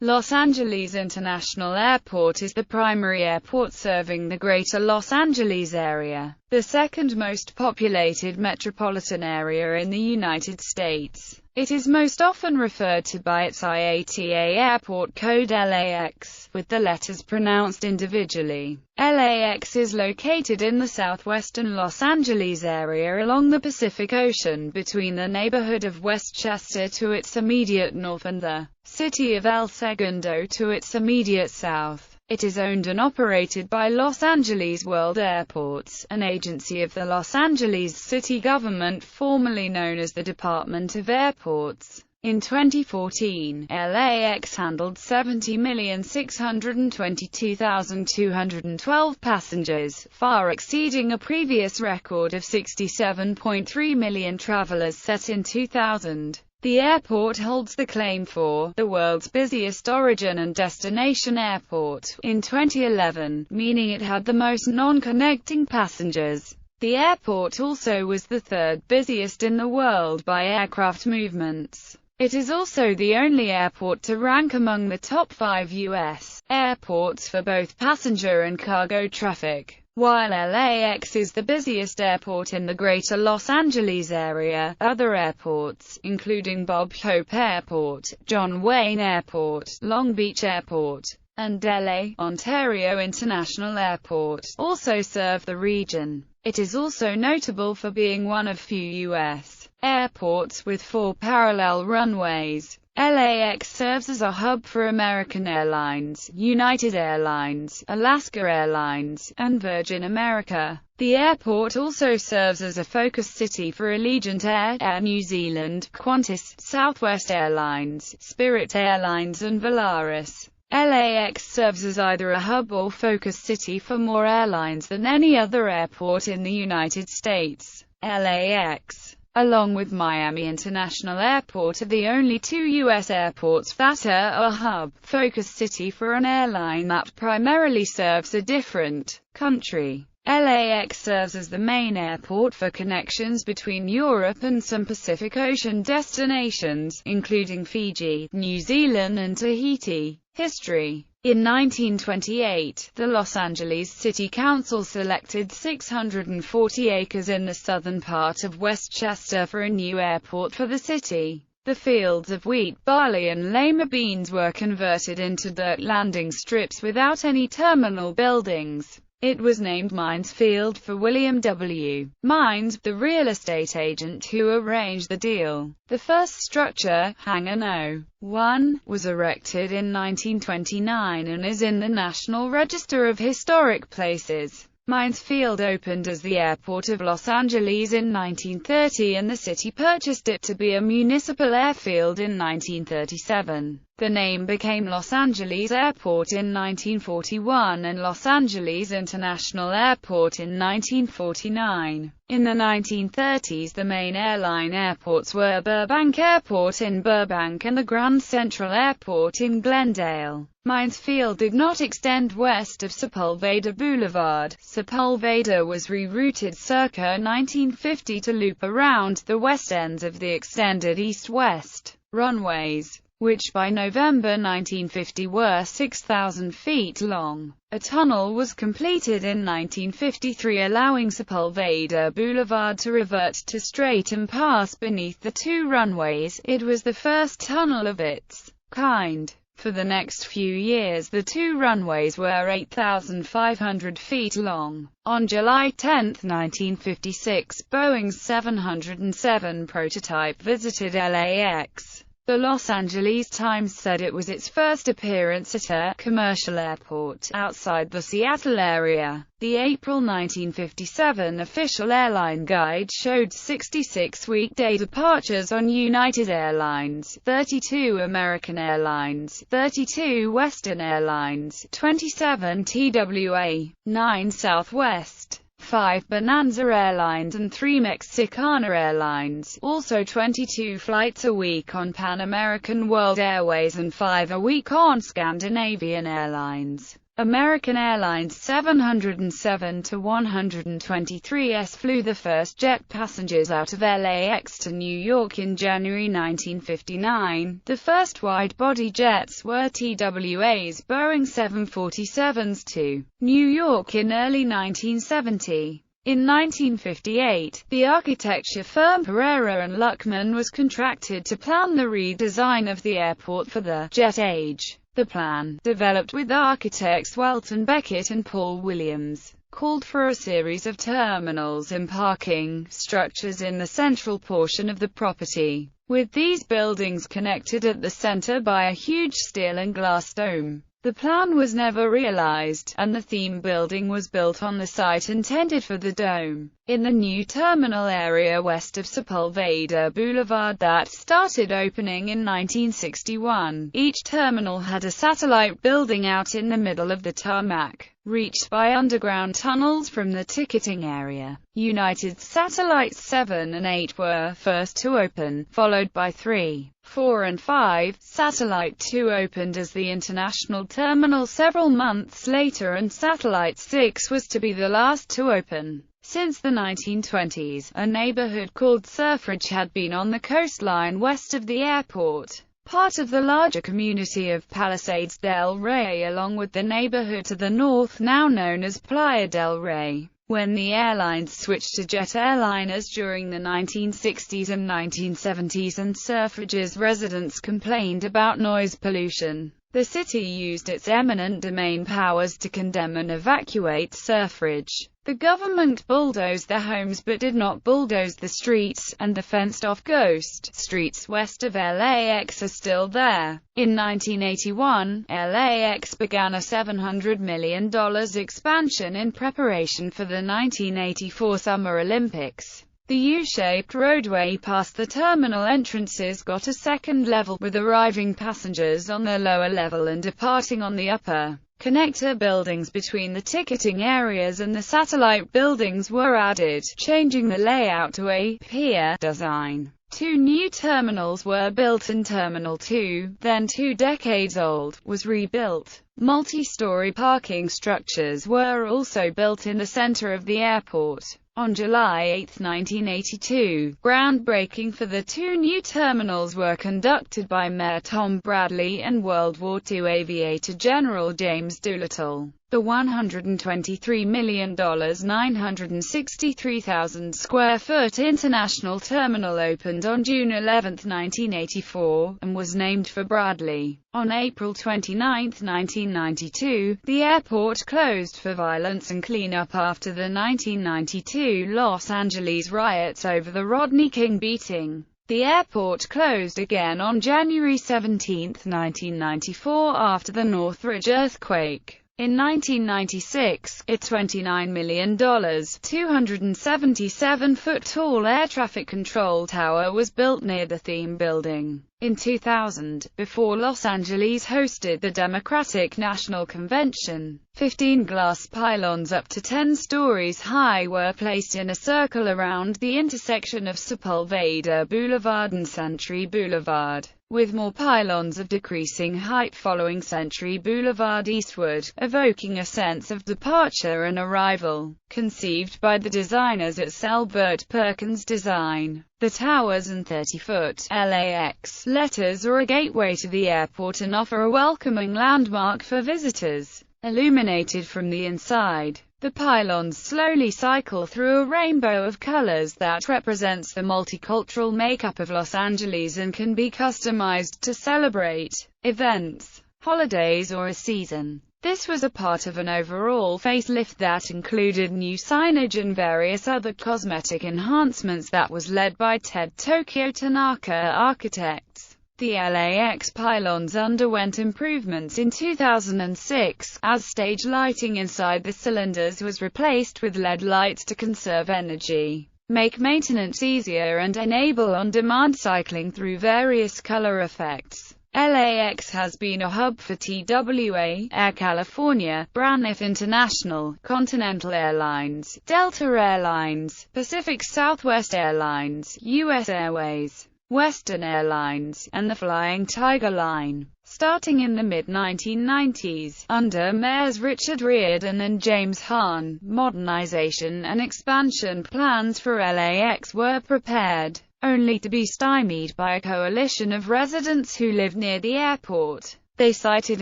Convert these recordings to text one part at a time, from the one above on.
Los Angeles International Airport is the primary airport serving the greater Los Angeles area, the second most populated metropolitan area in the United States. It is most often referred to by its IATA airport code LAX, with the letters pronounced individually. LAX is located in the southwestern Los Angeles area along the Pacific Ocean between the neighborhood of Westchester to its immediate north and the city of El Segundo to its immediate south. It is owned and operated by Los Angeles World Airports, an agency of the Los Angeles city government formerly known as the Department of Airports. In 2014, LAX handled 70,622,212 passengers, far exceeding a previous record of 67.3 million travelers set in 2000. The airport holds the claim for the world's busiest origin and destination airport in 2011, meaning it had the most non-connecting passengers. The airport also was the third busiest in the world by aircraft movements. It is also the only airport to rank among the top 5 U.S. airports for both passenger and cargo traffic. While LAX is the busiest airport in the greater Los Angeles area, other airports, including Bob Hope Airport, John Wayne Airport, Long Beach Airport, and LA, Ontario International Airport, also serve the region. It is also notable for being one of few U.S. airports with 4 parallel runways. LAX serves as a hub for American Airlines, United Airlines, Alaska Airlines, and Virgin America. The airport also serves as a focus city for Allegiant Air, Air New Zealand, Qantas, Southwest Airlines, Spirit Airlines and Volaris. LAX serves as either a hub or focus city for more airlines than any other airport in the United States. LAX, along with Miami International Airport, are the only 2 U.S. airports that are a hub-focus city for an airline that primarily serves a different country. LAX serves as the main airport for connections between Europe and some Pacific Ocean destinations, including Fiji, New Zealand and Tahiti. History. In 1928, the Los Angeles City Council selected 640 acres in the southern part of Westchester for a new airport for the city. The fields of wheat, barley and lima beans were converted into dirt landing strips without any terminal buildings. It was named Mines Field for William W. Mines, the real estate agent who arranged the deal. The first structure, Hangar No. 1, was erected in 1929 and is in the National Register of Historic Places. Mines Field opened as the Airport of Los Angeles in 1930 and the city purchased it to be a municipal airfield in 1937. The name became Los Angeles Airport in 1941 and Los Angeles International Airport in 1949. In the 1930s, the main airline airports were Burbank Airport in Burbank and the Grand Central Airport in Glendale. Mines Field did not extend west of Sepulveda Boulevard. Sepulveda was rerouted circa 1950 to loop around the west ends of the extended east-west runways, which by November 1950 were 6,000 feet long. A tunnel was completed in 1953 allowing Sepulveda Boulevard to revert to straight and pass beneath the 2 runways. It was the first tunnel of its kind. For the next few years the 2 runways were 8,500 feet long. On July 10, 1956, Boeing's 707 prototype visited LAX. The Los Angeles Times said it was its first appearance at a commercial airport outside the Seattle area. The April 1957 official airline guide showed 66 weekday departures on United Airlines, 32 American Airlines, 32 Western Airlines, 27 TWA, 9 Southwest, 5 Bonanza Airlines and 3 Mexicana Airlines, also 22 flights a week on Pan American World Airways and 5 a week on Scandinavian Airlines. American Airlines 707-123s flew the first jet passengers out of LAX to New York in January 1959. The first wide-body jets were TWA's Boeing 747s to New York in early 1970. In 1958, the architecture firm Pereira and Luckman was contracted to plan the redesign of the airport for the jet age. The plan, developed with architects Welton Beckett and Paul Williams, called for a series of terminals and parking structures in the central portion of the property, with these buildings connected at the center by a huge steel and glass dome. The plan was never realized, and the theme building was built on the site intended for the dome, in the new terminal area west of Sepulveda Boulevard that started opening in 1961. Each terminal had a satellite building out in the middle of the tarmac, reached by underground tunnels from the ticketing area. United Satellites 7 and 8 were first to open, followed by 3, 4 and 5. Satellite 2 opened as the international terminal several months later, and Satellite 6 was to be the last to open. Since the 1920s, a neighborhood called Surfridge had been on the coastline west of the airport, part of the larger community of Palisades del Rey, along with the neighborhood to the north now known as Playa del Rey. When the airlines switched to jet airliners during the 1960s and 1970s and Surfridge's residents complained about noise pollution, the city used its eminent domain powers to condemn and evacuate Surfridge. The government bulldozed their homes but did not bulldoze the streets, and the fenced-off ghost streets west of LAX are still there. In 1981, LAX began a $700 million expansion in preparation for the 1984 Summer Olympics. The U-shaped roadway past the terminal entrances got a second level, with arriving passengers on the lower level and departing on the upper. Connector buildings between the ticketing areas and the satellite buildings were added, changing the layout to a pier design. 2 new terminals were built, and Terminal 2, then 2 decades old, was rebuilt. Multi-story parking structures were also built in the center of the airport. On July 8, 1982, groundbreaking for the 2 new terminals were conducted by Mayor Tom Bradley and World War II aviator General James Doolittle. The $123 million, 963,000 square foot international terminal opened on June 11, 1984, and was named for Bradley. On April 29, 1992, the airport closed for violence and cleanup after the 1992 Los Angeles riots over the Rodney King beating. The airport closed again on January 17, 1994 after the Northridge earthquake. In 1996, a $29 million, 277-foot-tall air traffic control tower was built near the theme building. In 2000, before Los Angeles hosted the Democratic National Convention, 15 glass pylons up to 10 stories high were placed in a circle around the intersection of Sepulveda Boulevard and Century Boulevard, with more pylons of decreasing height following Century Boulevard eastward, evoking a sense of departure and arrival. Conceived by the designers at Selbert Perkins Design, the towers and 30-foot LAX letters are a gateway to the airport and offer a welcoming landmark for visitors. Illuminated from the inside, the pylons slowly cycle through a rainbow of colors that represents the multicultural makeup of Los Angeles and can be customized to celebrate events, holidays or a season. This was a part of an overall facelift that included new signage and various other cosmetic enhancements that was led by Ted Tokyo Tanaka Architects. The LAX pylons underwent improvements in 2006, as stage lighting inside the cylinders was replaced with LED lights to conserve energy, make maintenance easier and enable on-demand cycling through various color effects. LAX has been a hub for TWA, Air California, Braniff International, Continental Airlines, Delta Airlines, Pacific Southwest Airlines, US Airways, Western Airlines, and the Flying Tiger Line. Starting in the mid-1990s, under mayors Richard Riordan and James Hahn, modernization and expansion plans for LAX were prepared, only to be stymied by a coalition of residents who live near the airport. They cited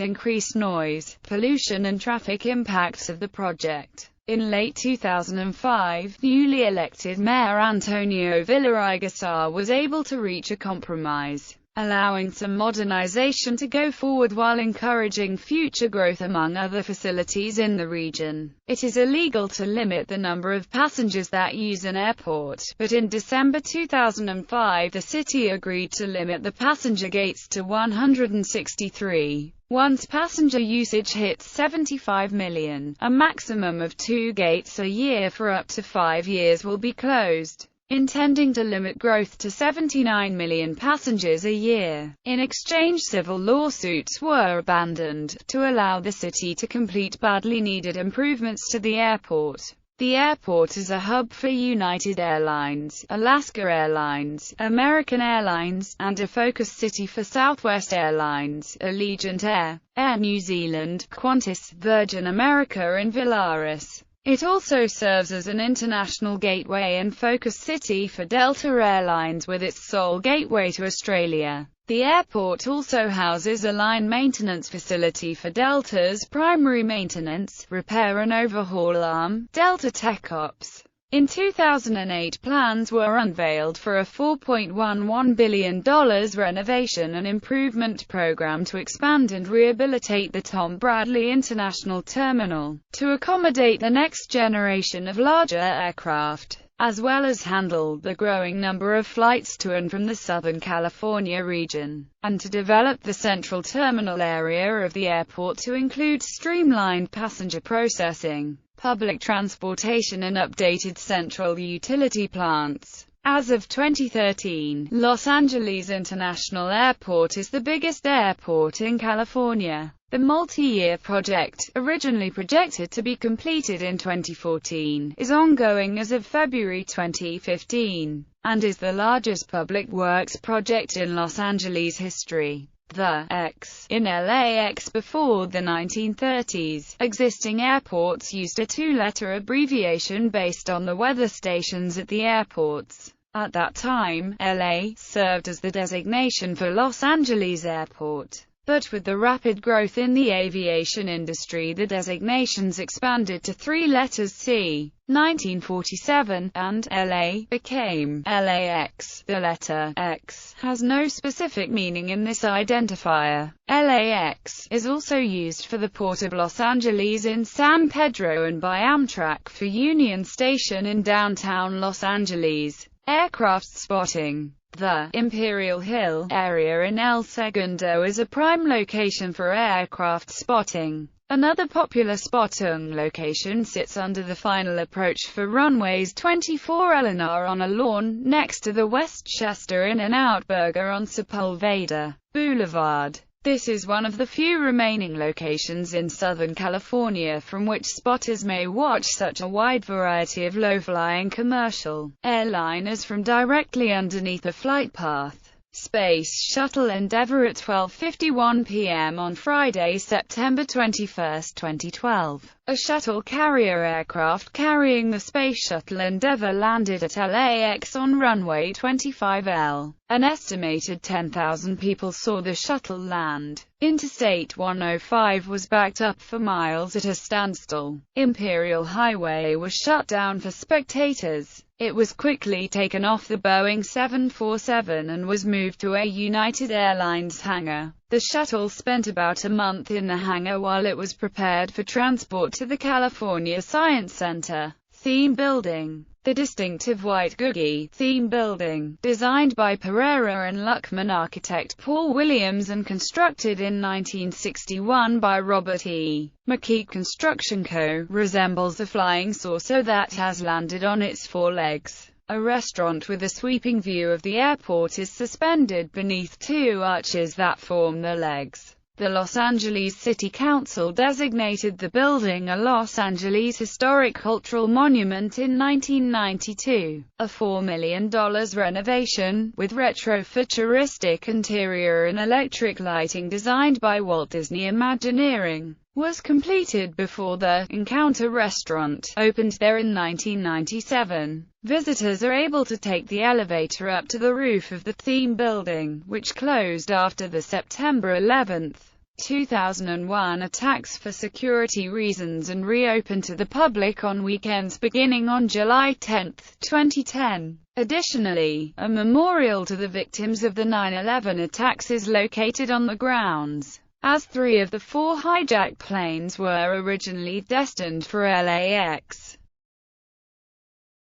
increased noise, pollution and traffic impacts of the project. In late 2005, newly elected Mayor Antonio Villaraigosa was able to reach a compromise, allowing some modernization to go forward while encouraging future growth among other facilities in the region. It is illegal to limit the number of passengers that use an airport, but in December 2005 the city agreed to limit the passenger gates to 163. Once passenger usage hits 75 million, a maximum of 2 gates a year for up to 5 years will be closed, intending to limit growth to 79 million passengers a year. In exchange, civil lawsuits were abandoned, to allow the city to complete badly needed improvements to the airport. The airport is a hub for United Airlines, Alaska Airlines, American Airlines, and a focus city for Southwest Airlines, Allegiant Air, Air New Zealand, Qantas, Virgin America and Volaris. It also serves as an international gateway and focus city for Delta Airlines with its sole gateway to Australia. The airport also houses a line maintenance facility for Delta's primary maintenance, repair and overhaul arm, Delta Tech Ops. In 2008, plans were unveiled for a $4.11 billion renovation and improvement program to expand and rehabilitate the Tom Bradley International Terminal, to accommodate the next generation of larger aircraft, as well as handle the growing number of flights to and from the Southern California region, and to develop the central terminal area of the airport to include streamlined passenger processing, public transportation and updated central utility plants. As of 2013, Los Angeles International Airport is the biggest airport in California. The multi-year project, originally projected to be completed in 2014, is ongoing as of February 2015, and is the largest public works project in Los Angeles history. The X in LAX before the 1930s, existing airports used a 2-letter abbreviation based on the weather stations at the airports. At that time, LA served as the designation for Los Angeles Airport. But with the rapid growth in the aviation industry, the designations expanded to 3 letters C. 1947, and LA became LAX. The letter X has no specific meaning in this identifier. LAX is also used for the Port of Los Angeles in San Pedro and by Amtrak for Union Station in downtown Los Angeles. Aircraft spotting. The Imperial Hill area in El Segundo is a prime location for aircraft spotting. Another popular spotting location sits under the final approach for runways 24 Eleanor on a lawn next to the Westchester In-N-Out Burger on Sepulveda Boulevard. This is one of the few remaining locations in Southern California from which spotters may watch such a wide variety of low-flying commercial airliners from directly underneath a flight path. Space Shuttle Endeavour at 12:51 p.m. on Friday, September 21, 2012. A shuttle carrier aircraft carrying the Space Shuttle Endeavour landed at LAX on runway 25L. An estimated 10,000 people saw the shuttle land. Interstate 105 was backed up for miles at a standstill. Imperial Highway was shut down for spectators. It was quickly taken off the Boeing 747 and was moved to a United Airlines hangar. The shuttle spent about a month in the hangar while it was prepared for transport to the California Science Center theme building. The distinctive white Googie theme building, designed by Pereira and Luckman architect Paul Williams and constructed in 1961 by Robert E. McKee Construction Co., resembles a flying saucer that has landed on its 4 legs. A restaurant with a sweeping view of the airport is suspended beneath 2 arches that form the legs. The Los Angeles City Council designated the building a Los Angeles Historic Cultural Monument in 1992. A $4 million renovation, with retro-futuristic interior and electric lighting designed by Walt Disney Imagineering, was completed before the Encounter restaurant opened there in 1997. Visitors are able to take the elevator up to the roof of the theme building, which closed after the September 11, 2001 attacks for security reasons and reopened to the public on weekends beginning on July 10, 2010. Additionally, a memorial to the victims of the 9/11 attacks is located on the grounds, as 3 of the 4 hijacked planes were originally destined for LAX.